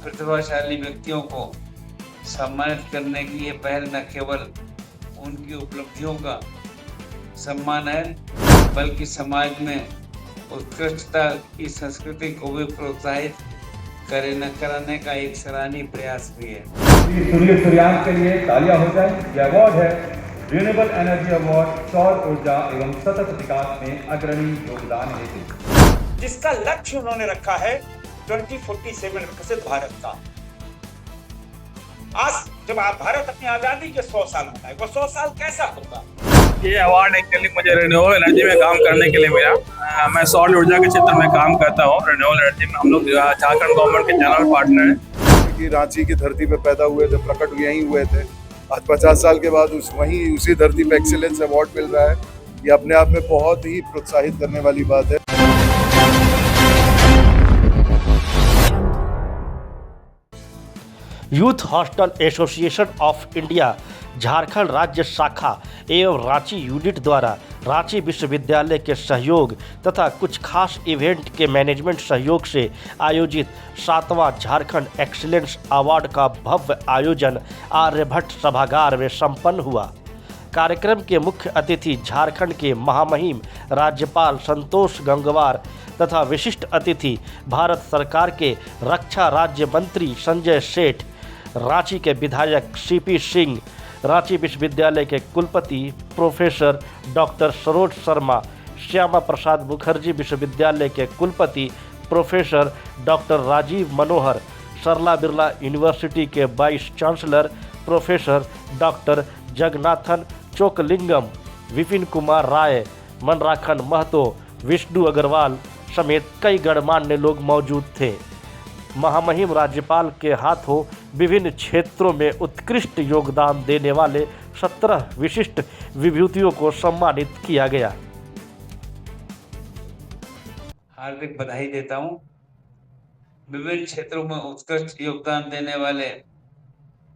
प्रतिभाशाली व्यक्तियों को सम्मानित करने की ये पहल न केवल उनकी उपलब्धियों का सम्मान है, बल्कि समाज में उत्कृष्टता की संस्कृति को भी प्रोत्साहित कराने का एक सराहनीय प्रयास भी है। सूर्यान के लिए तालियां हो जाए। यह अवार्ड है रिन्यूएबल एनर्जी अवार्ड, सौर ऊर्जा एवं सतत विकास में अग्रणी योगदान हेतु, जिसका लक्ष्य उन्होंने रखा है 2047 विकसित भारत का। आज जब भारत अपनी आजादी के 100 साल मनाए, वो 100 साल कैसा होगा? ये अवार्ड एक्चुअली मुझे रिन्यूएबल एनर्जी में काम करने के लिए मिला। मैं सौर ऊर्जा के क्षेत्र में काम करता हूँ। रिन्यूएबल एनर्जी में हम लोग झारखंड गवर्नमेंट के जनरल पार्टनर हैं। रांची की धरती पे पैदा हुए थे, प्रकट यहीं हुए थे। आज 50 साल के बाद उसी धरती पे एक्सीलेंस अवार्ड मिल रहा है। ये अपने आप में बहुत ही प्रोत्साहित करने वाली बात है। Youth hostel association of India Jharkhand राज्य शाखा एवं रांची यूनिट द्वारा रांची विश्वविद्यालय के सहयोग तथा कुछ खास इवेंट के मैनेजमेंट सहयोग से आयोजित 7वां झारखंड एक्सीलेंस अवार्ड का भव्य आयोजन आर्यभट्ट सभागार में संपन्न हुआ। कार्यक्रम के मुख्य अतिथि झारखंड के महामहिम राज्यपाल संतोष गंगवार तथा विशिष्ट अतिथि भारत सरकार के रक्षा राज्य मंत्री संजय सेठ, रांची के विधायक सीपी सिंह, रांची विश्वविद्यालय के कुलपति प्रोफेसर डॉक्टर सरोज शर्मा, श्यामा प्रसाद मुखर्जी विश्वविद्यालय के कुलपति professor doctor Rajiv Manohar, Sarla Birla university के vice chancellor professor doctor Jagannathan Chockalingam, Vipin Kumar Rai, Manrakhan Mahato, Vishnu Agarwal समेत कई गणमान्य लोग मौजूद थे। महामहिम राज्यपाल के हाथों विभिन्न क्षेत्रों में उत्कृष्ट योगदान देने वाले 17 विशिष्ट विभूतियों को सम्मानित किया गया। हार्दिक बधाई देता हूं। विभिन्न क्षेत्रों में उत्कृष्ट योगदान देने वाले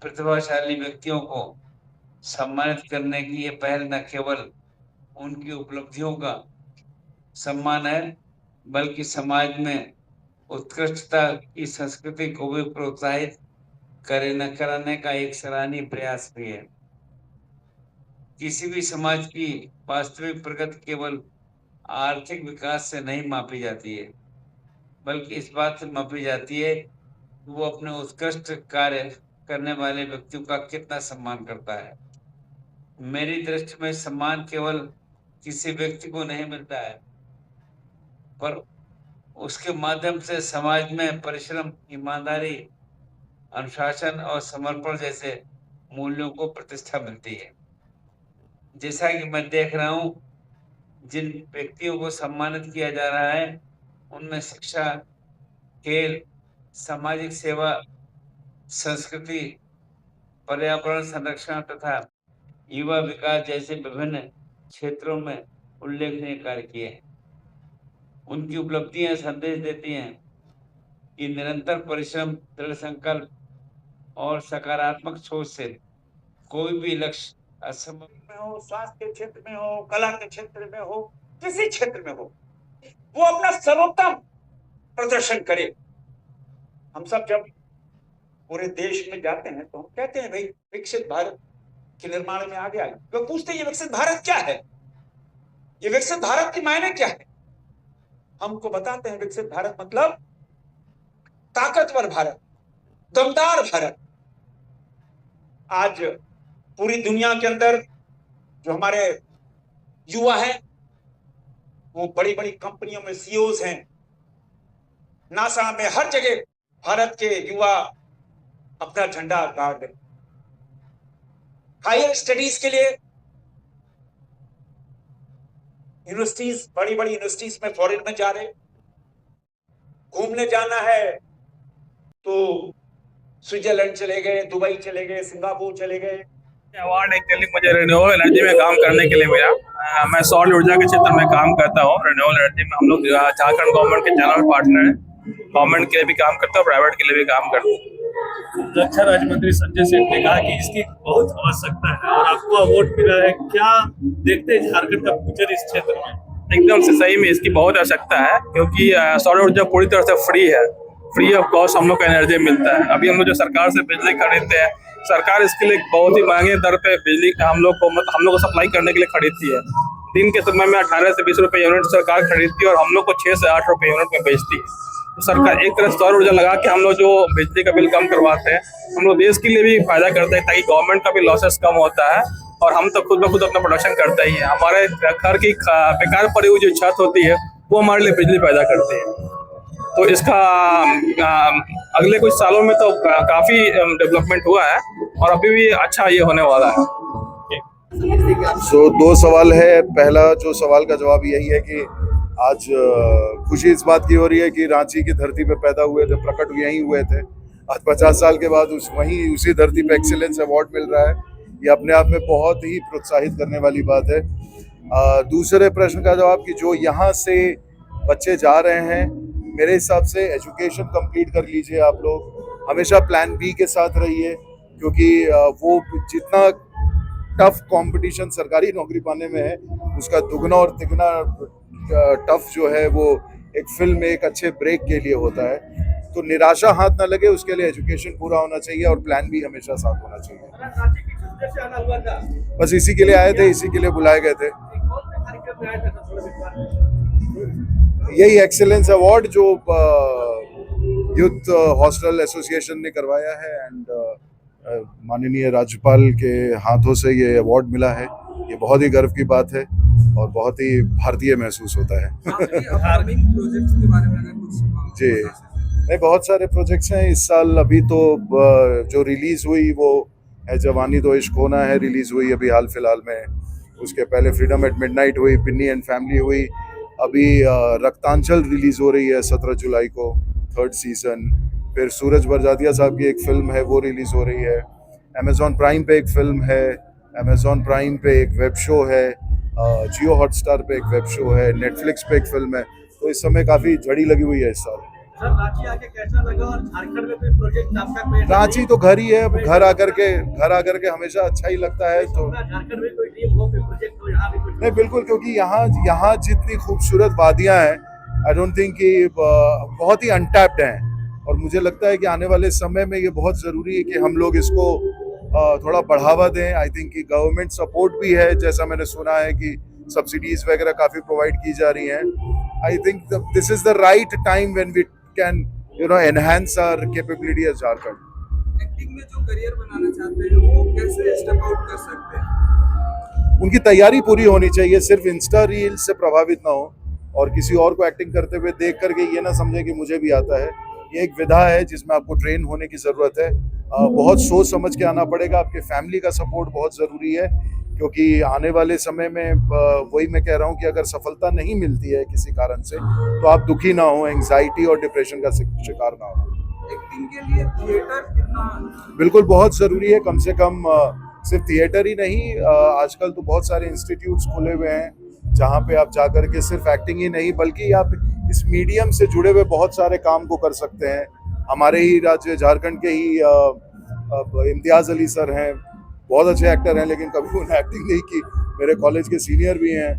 प्रतिभाशाली व्यक्तियों को सम्मानित करने की ये पहल न केवल उनकी उपलब्धियों का सम्मान है, बल्कि समाज में उत्कृष्टता की संस्कृति को भी प्रोत्साहित कराने का एक सराहनीय प्रयास भी है। किसी भी समाज की वास्तविक प्रगति केवल आर्थिक विकास से नहीं मापी जाती है, बल्कि इस बात से मापी जाती है कि वो अपने उत्कृष्ट कार्य करने वाले व्यक्तियों का कितना सम्मान करता है। मेरी दृष्टि में सम्मान केवल किसी व्यक्ति को नहीं मिलता है, पर उसके माध्यम से समाज में परिश्रम, ईमानदारी, अनुशासन और समर्पण जैसे मूल्यों को प्रतिष्ठा मिलती है। जैसा कि मैं देख रहा हूं, जिन व्यक्तियों को सम्मानित किया जा रहा है उनमें शिक्षा, खेल, सामाजिक सेवा, संस्कृति, पर्यावरण संरक्षण तथा युवा विकास जैसे विभिन्न क्षेत्रों में उल्लेखनीय कार्य किए हैं। उनकी उपलब्धियां संदेश देती हैं कि निरंतर परिश्रम, दृढ़ संकल्प और सकारात्मक सोच से कोई भी लक्ष्य असंभव में हो, स्वास्थ्य के क्षेत्र में हो, कला के क्षेत्र में हो, किसी क्षेत्र में हो, वो अपना सर्वोत्तम प्रदर्शन करे। हम सब जब पूरे देश में जाते हैं तो हम कहते हैं भाई विकसित भारत के निर्माण में आगे आए। लोग पूछते हैं ये विकसित भारत क्या है, ये विकसित भारत की मायने क्या है। हमको बताते हैं विकसित भारत मतलब ताकतवर भारत, दमदार भारत। आज पूरी दुनिया के अंदर जो हमारे युवा हैं वो बड़ी बड़ी कंपनियों में सीईओज हैं, नासा में, हर जगह भारत के युवा अपना झंडा गाड़ रहे। हायर स्टडीज के लिए यूनिवर्सिटीज, बड़ी बड़ी यूनिवर्सिटीज में फॉरेन में जा रहे। घूमने जाना है तो स्विट्जरलैंड चले गए, दुबई चले गए, सिंगापुर चले गए। अवार्ड एक्चुअली मुझे रिन्यूएबल एनर्जी में काम करने के लिए मिला। मैं सौर ऊर्जा के क्षेत्र में काम करता हूँ। रिन्यूएबल एनर्जी में हम लोग झारखंड गवर्नमेंट के जनरल पार्टनर हैं। गवर्नमेंट के लिए भी काम करते हैं, प्राइवेट के लिए भी काम करते हैं। रक्षा राज्य मंत्री संजय सेठ ने कहा कि इसकी बहुत आवश्यकता है और आपको अवार्ड मिला है। क्या देखते हैं झारखंड का फ्यूचर इस क्षेत्र में? एकदम से सही में इसकी बहुत आवश्यकता है, क्योंकि सौर ऊर्जा पूरी तरह से फ्री है। फ्री ऑफ कॉस्ट हम लोग को एनर्जी मिलता है। अभी हम लोग जो सरकार से बिजली खरीदते हैं, सरकार इसके लिए बहुत ही महंगे दर पे बिजली हम लोग को सप्लाई करने के लिए खरीदती है। दिन के समय में 18 से 20 रुपए यूनिट सरकार खरीदती है और हम लोग को 6 से 8 रुपए यूनिट में बेचती है। तो सरकार एक तरह सौर ऊर्जा लगा के हम लोग जो बिजली का बिल कम करवाते हैं, हम लोग देश के लिए भी फायदा करते हैं, ताकि गवर्नमेंट का भी लॉसेस कम होता है और हम तो खुद ब खुद अपना प्रोडक्शन करते ही है। हमारे घर की बेकार पड़ी हुई जो छत होती है वो हमारे लिए बिजली पैदा करती है। तो इसका अगले कुछ सालों में तो काफी डेवलपमेंट हुआ है और अभी भी अच्छा ये होने वाला है। दो सवाल है। पहला जो सवाल का जवाब यही है कि आज खुशी इस बात की हो रही है कि रांची की धरती पे पैदा हुए थे, प्रकट यहीं हुए थे। आज 50 साल के बाद उसी धरती पे एक्सीलेंस अवार्ड मिल रहा है। ये अपने आप में बहुत ही प्रोत्साहित करने वाली बात है। दूसरे प्रश्न का जवाब कि जो यहाँ से बच्चे जा रहे हैं, मेरे हिसाब से एजुकेशन कंप्लीट कर लीजिए आप लोग। हमेशा प्लान बी के साथ रहिए, क्योंकि वो जितना टफ कंपटीशन सरकारी नौकरी पाने में है, उसका दुगना और तिगना टफ जो है वो एक फिल्म में एक अच्छे ब्रेक के लिए होता है। तो निराशा हाथ ना लगे, उसके लिए एजुकेशन पूरा होना चाहिए और प्लान भी हमेशा साथ होना चाहिए। बस इसी के लिए आए थे, इसी के लिए बुलाए गए थे। यही एक्सीलेंस अवार्ड जो यूथ हॉस्टल एसोसिएशन ने करवाया है एंड माननीय राज्यपाल के हाथों से ये अवार्ड मिला है। ये बहुत ही गर्व की बात है और बहुत ही भारतीय महसूस होता है। जी नहीं, बहुत सारे प्रोजेक्ट्स हैं इस साल। अभी तो जो रिलीज हुई वो है जवानी तो इश्क होना है, रिलीज हुई अभी हाल फिलहाल में। उसके पहले फ्रीडम एट मिडनाइट हुई, पिन्नी एंड फैमिली हुई। अभी रक्तांचल रिलीज हो रही है 17 जुलाई को, 3rd सीजन। फिर सूरज बरजातिया साहब की एक फिल्म है वो रिलीज हो रही है। अमेजॉन प्राइम पे एक फिल्म है, अमेजॉन प्राइम पे एक वेब शो है, जियो हॉटस्टार पे एक वेब शो है, नेटफ्लिक्स पे एक फिल्म है। तो इस समय काफी झड़ी लगी हुई है इस साल। रांची आके कैसा लगा और झारखंड में कोई प्रोजेक्ट आपका कोई? रांची तो घर ही है, घर आकर के हमेशा अच्छा ही लगता है। तो झारखंड में कोई ड्रीम हो, कोई प्रोजेक्ट हो यहाँ भी कुछ? नहीं, बिल्कुल, क्योंकि यहाँ जितनी खूबसूरत वादियां हैं, आई डोंट थिंक कि बहुत ही अनटैप्ड हैं। और मुझे लगता है कि आने वाले समय में ये बहुत ज़रूरी है कि हम लोग इसको थोड़ा बढ़ावा दें। आई थिंक कि गवर्नमेंट सपोर्ट भी है, जैसा मैंने सुना है कि सब्सिडीज वगैरह काफ़ी प्रोवाइड की जा रही हैं। I think this is the right time when we can enhance our capability as Jharkhand. Acting में जो करियर बनाना चाहते हैं वो कैसे स्टेप आउट कर सकते हैं? उनकी तैयारी पूरी होनी चाहिए, सिर्फ इंस्टा रील से प्रभावित ना हो और किसी और को एक्टिंग करते हुए देख करके ये ना समझे कि मुझे भी आता है। ये एक विधा है जिसमें आपको ट्रेन होने की ज़रूरत है। बहुत सोच समझ के आना पड़ेगा। आपके फैमिली का सपोर्ट बहुत ज़रूरी है, क्योंकि आने वाले समय में वही मैं कह रहा हूँ कि अगर सफलता नहीं मिलती है किसी कारण से, तो आप दुखी ना हो, एंग्जाइटी और डिप्रेशन का शिकार ना हो। एक्टिंग के लिए थिएटर कितना? बिल्कुल बहुत ज़रूरी है। कम से कम सिर्फ थिएटर ही नहीं, आजकल तो बहुत सारे इंस्टीट्यूट्स खुले हुए हैं जहाँ पे आप जाकर के सिर्फ एक्टिंग ही नहीं बल्कि आप इस मीडियम से जुड़े हुए बहुत सारे काम को कर सकते हैं। हमारे ही राज्य झारखंड के ही इम्तियाज़ अली सर हैं, बहुत अच्छे एक्टर हैं, लेकिन कभी उन्होंने एक्टिंग नहीं की। मेरे कॉलेज के सीनियर भी हैं,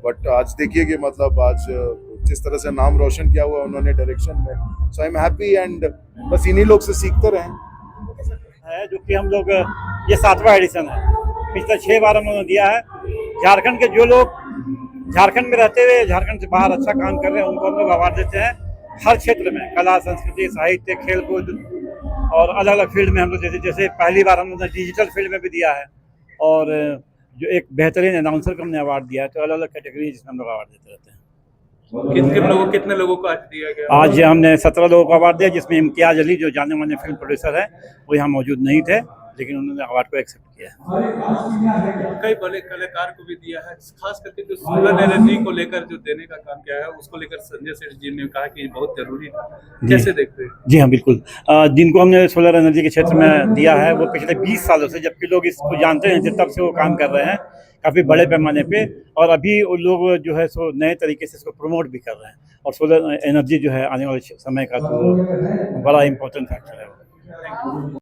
बट आज देखिए कि मतलब आज जिस तरह से नाम रोशन किया हुआ उन्होंने डायरेक्शन में। सो आई एम हैप्पी एंड बस इन्हीं लोग से सीखते रहें। है जो कि हम लोग ये 7वां एडिशन है। पिछले 6 बार हम लोगों ने दिया है। झारखंड के जो लोग झारखंड में रहते हुए झारखंड से बाहर अच्छा काम कर रहे हैं उनको हम लोग अवार्ड देते हैं। हर क्षेत्र में कला, संस्कृति, साहित्य, खेलकूद और अलग अलग फील्ड में हम लोग जैसे पहली बार हम लोग ने डिजिटल फील्ड में भी दिया है और जो एक बेहतरीन अनाउंसर को हमने अवार्ड दिया है। तो अलग अलग कैटेगरी जिसमें हम लोग अवार्ड देते रहते हैं। कितने लोगों को आज दिया गया? आज हमने 17 लोगों को अवार्ड दिया, जिसमें इम्तियाज अली जो जाने माने फिल्म प्रोड्यूसर है वो यहाँ मौजूद नहीं थे, लेकिन उन्होंने अवार्ड को एक्सेप्ट किया है। कई बड़े कलाकार को भी दिया है, खास करके जो सोलर एनर्जी को लेकर जो देने का काम किया है उसको लेकर संजय सेठ जी ने कहा कि बहुत जरूरी था। कैसे देखते हैं? जी हाँ, बिल्कुल। जिनको हमने सोलर एनर्जी के क्षेत्र में दिया है वो पिछले 20 सालों से, जबकि लोग इसको जानते हैं तब से वो काम कर रहे हैं काफ़ी बड़े पैमाने पे, और अभी वो लोग जो है सो नए तरीके से इसको प्रमोट भी कर रहे हैं। और सोलर एनर्जी जो है आने वाले समय का तो बड़ा इम्पोर्टेंट फैक्टर है।